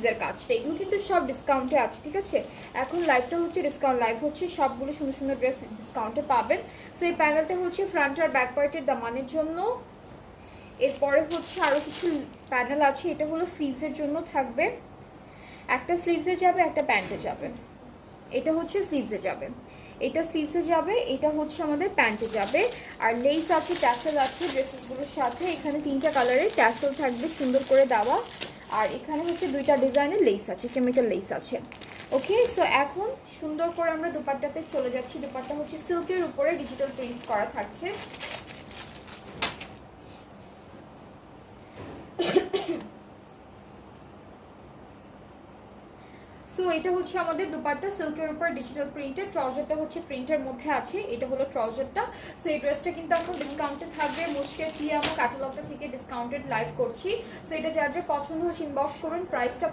এর কাজটা এগুলো কিন্তু সব ডিসকাউন্টে আছে, ঠিক আছে। এখন লাইভটা হচ্ছে ডিসকাউন্ট লাইভ হচ্ছে, সবগুলো সুন্দর সুন্দর ড্রেস ডিসকাউন্টে পাবেন। সো এই প্যানেলটা হচ্ছে ফ্রন্ট আর ব্যাক পার্টের দামানের জন্য। এরপরে হচ্ছে আরও কিছু প্যানেল আছে, এটা হলো স্লিভসের জন্য থাকবে, একটা স্লিভসে যাবে একটা প্যান্টে যাবে। এটা হচ্ছে স্লিভসে যাবে, এটা স্লিভসে যাবে, এটা হচ্ছে আমাদের প্যান্টে যাবে। আর লেস আছে, ট্যাসেল আছে ড্রেসেসগুলোর সাথে। এখানে 3টা কালারের ট্যাসেল থাকবে সুন্দর করে দেওয়া। আর এখানে হচ্ছে 2টা ডিজাইনের লেস আছে, কেমিক্যাল লেস আছে। ওকে, সো এখন সুন্দর করে আমরা দুপাট্টাতে চলে যাচ্ছি। দুপাট্টা হচ্ছে সিল্কের উপরে ডিজিটাল প্রিন্ট করা থাকছে। সো এটা হচ্ছে আমাদের দুপাট্টা সিল্কের উপর ডিজিটাল প্রিন্টের। ট্রাউজারটা হচ্ছে প্রিন্টের মধ্যে আছে, এটা হলো ট্রাউজারটা। সো এই ড্রেসটা কিন্তু এখন ডিসকাউন্টে থাকবে, মুশকিল কি আমরা ক্যাটালগটা থেকে ডিসকাউন্টেড লাইভ করছি। সো এটা যার যার পছন্দ হচ্ছে ইনবক্স করুন। প্রাইসটা